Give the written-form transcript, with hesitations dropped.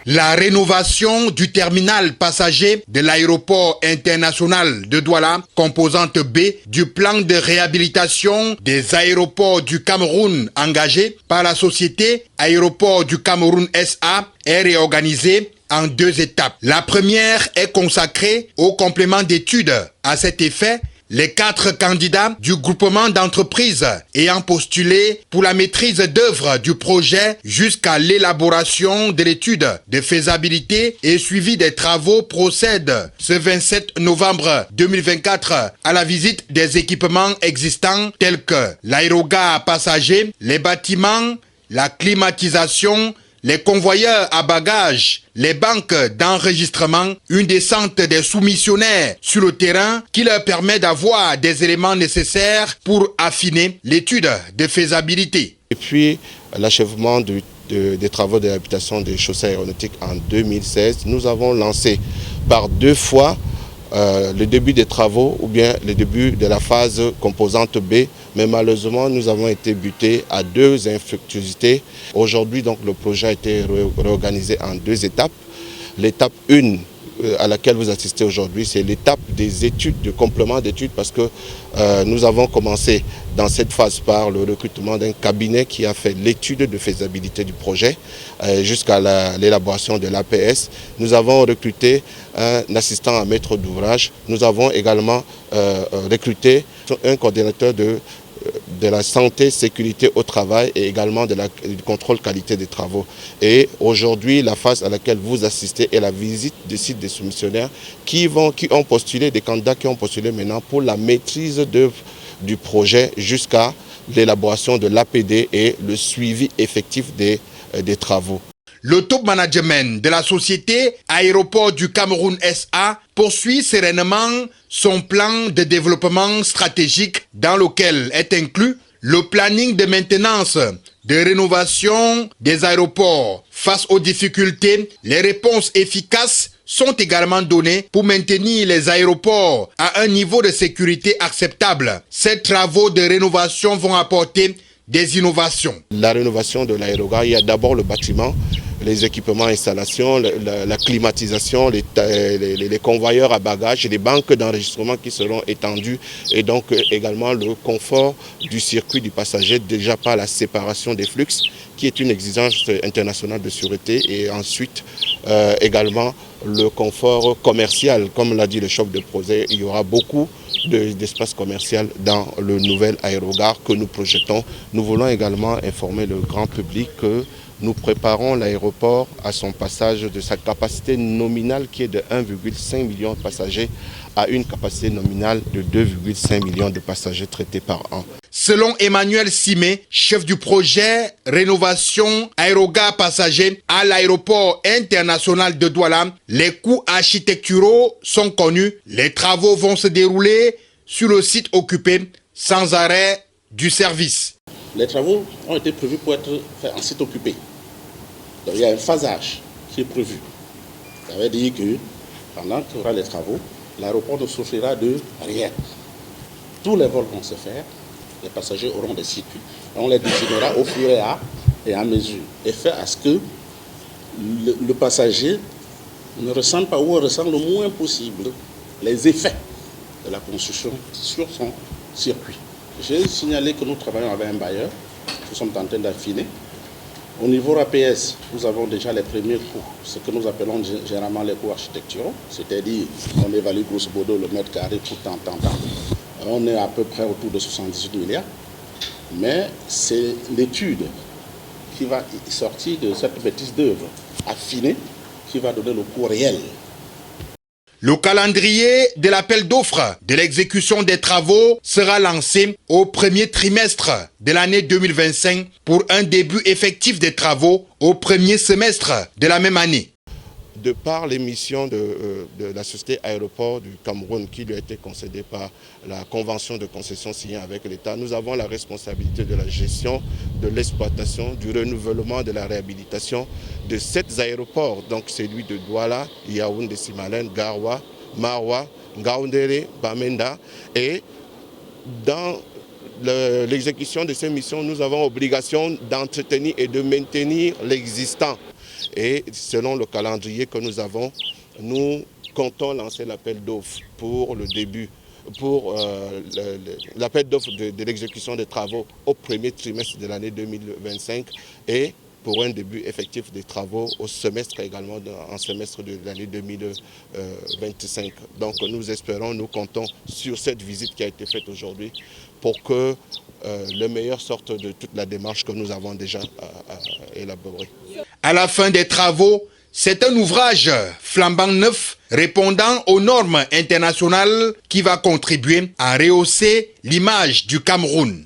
La rénovation du terminal passager de l'aéroport international de Douala, composante B du plan de réhabilitation des aéroports du Cameroun engagé par la société Aéroports du Cameroun SA, est réorganisée en 2 étapes. La première est consacrée au complément d'études. À cet effet, les 4 candidats du groupement d'entreprises ayant postulé pour la maîtrise d'œuvre du projet jusqu'à l'élaboration de l'étude de faisabilité et suivi des travaux procèdent ce 27 novembre 2024 à la visite des équipements existants tels que l'aérogare passager, les bâtiments, la climatisation, les convoyeurs à bagages, les banques d'enregistrement, une descente des soumissionnaires sur le terrain qui leur permet d'avoir des éléments nécessaires pour affiner l'étude de faisabilité. Et puis l'achèvement des travaux de réhabilitation des chaussées aéronautiques en 2016, nous avons lancé par 2 fois le début des travaux ou bien le début de la phase composante B, mais malheureusement nous avons été butés à 2 infructuosités. Aujourd'hui donc le projet a été réorganisé en 2 étapes. L'étape 1 à laquelle vous assistez aujourd'hui, c'est l'étape des études, de complément d'études, parce que nous avons commencé dans cette phase par le recrutement d'un cabinet qui a fait l'étude de faisabilité du projet jusqu'à l'élaboration de l'APS. Nous avons recruté un assistant à maître d'ouvrage. Nous avons également recruté un coordinateur de la santé, sécurité au travail et également du contrôle qualité des travaux. Et aujourd'hui, la phase à laquelle vous assistez est la visite du site des soumissionnaires qui ont postulé, des candidats qui ont postulé maintenant pour la maîtrise d'œuvre du projet jusqu'à l'élaboration de l'APD et le suivi effectif des travaux. Le top management de la société Aéroports du Cameroun SA poursuit sereinement son plan de développement stratégique dans lequel est inclus le planning de maintenance, de rénovation des aéroports. Face aux difficultés, les réponses efficaces sont également données pour maintenir les aéroports à un niveau de sécurité acceptable. Ces travaux de rénovation vont apporter des innovations. La rénovation de l'aérogare, il y a d'abord le bâtiment, les équipements, installations, la climatisation, les convoyeurs à bagages, les banques d'enregistrement qui seront étendues et donc également le confort du circuit du passager, déjà par la séparation des flux qui est une exigence internationale de sûreté, et ensuite également le confort commercial. Comme l'a dit le chef de projet, il y aura beaucoup d'espace commercial dans le nouvel aérogare que nous projetons. Nous voulons également informer le grand public que nous préparons l'aéroport à son passage de sa capacité nominale qui est de 1,5 million de passagers à une capacité nominale de 2,5 millions de passagers traités par an. Selon Emmanuel Simé, chef du projet rénovation aérogare passager à l'aéroport international de Douala, les coûts architecturaux sont connus. Les travaux vont se dérouler sur le site occupé sans arrêt du service. Les travaux ont été prévus pour être faits en site occupé. Donc il y a un phasage qui est prévu. Ça veut dire que pendant qu'il y aura les travaux, l'aéroport ne souffrira de rien. Tous les vols vont se faire, les passagers auront des circuits. On les désignera au fur et à mesure. Et faire à ce que le passager ne ressente pas ou ressent le moins possible les effets de la construction sur son circuit. J'ai signalé que nous travaillons avec un bailleur, nous sommes en train d'affiner. Au niveau APS, nous avons déjà les premiers coûts, ce que nous appelons généralement les coûts architecturaux, c'est-à-dire on évalue grosso modo le mètre carré pour tant. On est à peu près autour de 78 milliards, mais c'est l'étude qui va sortir de cette maîtrise d'œuvre affinée qui va donner le coût réel. Le calendrier de l'appel d'offres de l'exécution des travaux sera lancé au premier trimestre de l'année 2025 pour un début effectif des travaux au premier semestre de la même année. De par les missions de la société Aéroports du Cameroun qui lui a été concédée par la convention de concession signée avec l'État, nous avons la responsabilité de la gestion, de l'exploitation, du renouvellement, de la réhabilitation de 7 aéroports. Donc celui de Douala, Yaoundé, Simalène, Garoua, Maroua, Ngaoundéré, Bamenda. Et dans l'exécution de ces missions, nous avons obligation d'entretenir et de maintenir l'existant. Et selon le calendrier que nous avons, nous comptons lancer l'appel d'offres pour le début, pour l'appel d'offres de l'exécution des travaux au premier trimestre de l'année 2025 et pour un début effectif des travaux au semestre également, en semestre de l'année 2025. Donc nous espérons, nous comptons sur cette visite qui a été faite aujourd'hui pour que le meilleur sorte de toute la démarche que nous avons déjà élaborée. À la fin des travaux, c'est un ouvrage flambant neuf répondant aux normes internationales qui va contribuer à rehausser l'image du Cameroun.